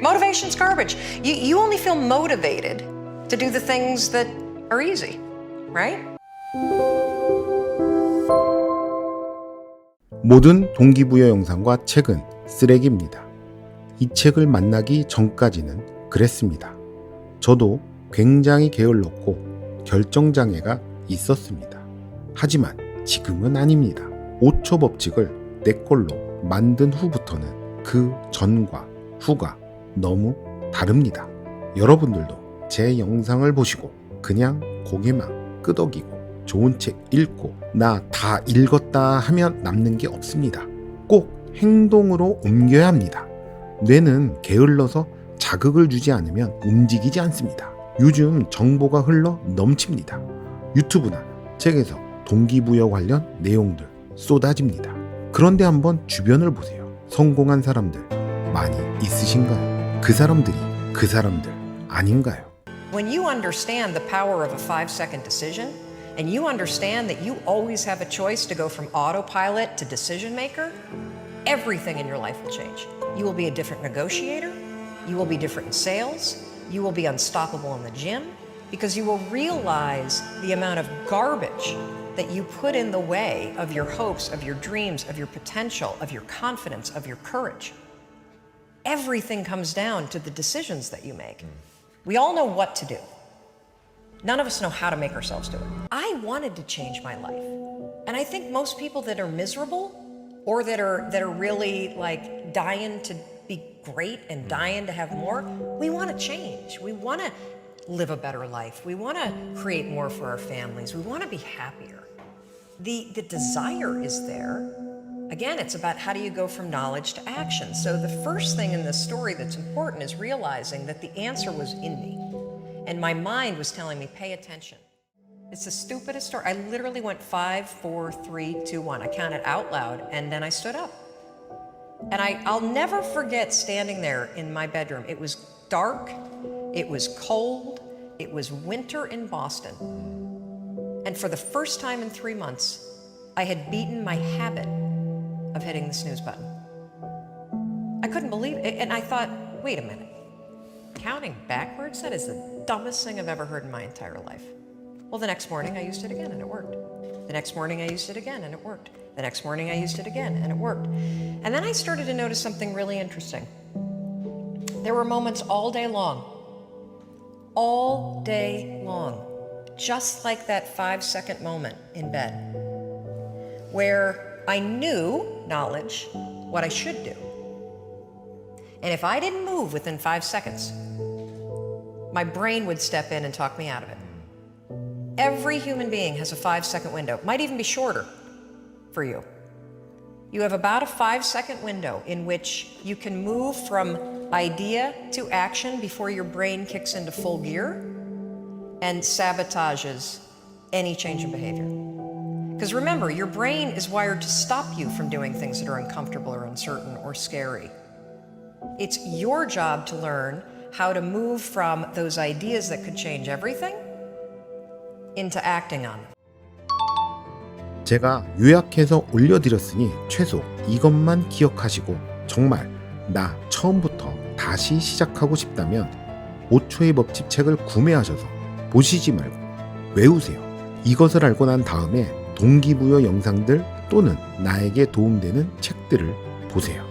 Motivation's garbage. You only feel motivated to do the things that are easy, right? 모든 동기부여 영상과 책은 쓰레기입니다. 이 책을 만나기 전까지는 그랬습니다. 저도 굉장히 게을렀고 결정장애가 있었습니다. 하지만 지금은 아닙니다. 5초 법칙을 내 걸로 만든 후부터는 그 전과 후가 너무 다릅니다. 여러분들도 제 영상을 보시고 그냥 고개만 끄덕이고 좋은 책 읽고 나 다 읽었다 하면 남는 게 없습니다. 꼭 행동으로 옮겨야 합니다. 뇌는 게을러서 자극을 주지 않으면 움직이지 않습니다. 요즘 정보가 흘러 넘칩니다. 유튜브나 책에서 동기부여 관련 내용들 쏟아집니다. 그런데 한번 주변을 보세요. 성공한 사람들 많이 있으신가요? 그 사람들 아닌가요? When you understand the power of a 5-second decision, and you understand that you always have a choice to go from autopilot to decision maker, everything in your life will change. You will be a different negotiator, you will be different in sales, you will be unstoppable in the gym, because you will realize the amount of garbage that you put in the way of your hopes, of your dreams, of your potential, of your confidence, of your courage. Everything comes down to the decisions that you make. We all know what to do. None of us know how to make ourselves do it. I wanted to change my life. And I think most people that are miserable or that are really like dying to be great and dying to have more, we want to change. We want to live a better life. We want to create more for our families. We want to be happier. The desire is there. Again, it's about how do you go from knowledge to action. So the first thing in this story that's important is realizing that the answer was in me. And my mind was telling me, pay attention. It's the stupidest story. I literally went 5, 4, 3, 2, 1. I counted out loud, and then I stood up. And I'll never forget standing there in my bedroom. It was dark, it was cold, it was winter in Boston. And for the first time in 3 months, I had beaten my habit of hitting the snooze button. I couldn't believe it, and I thought, wait a minute. Counting backwards? That is the dumbest thing I've ever heard in my entire life. Well, the next morning I used it again and it worked. The next morning I used it again and it worked. The next morning I used it again and it worked. And then I started to notice something really interesting. There were moments all day long, just like that 5-second moment in bed, where I knew, knowledge, what I should do. And if I didn't move within 5 seconds, my brain would step in and talk me out of it. Every human being has a 5-second window. It might even be shorter for you. You have about a 5-second window in which you can move from idea to action before your brain kicks into full gear and sabotages any change in behavior. Because remember, your brain is wired to stop you from doing things that are uncomfortable or uncertain or scary. It's your job to learn how to move from those ideas that could change everything into acting on them. 제가 요약해서 올려드렸으니 최소 이것만 기억하시고 정말 나 처음부터 다시 시작하고 싶다면 5초의 법칙 책을 구매하셔서 보시지 말고 외우세요. 이것을 알고 난 다음에 동기부여 영상들 또는 나에게 도움되는 책들을 보세요.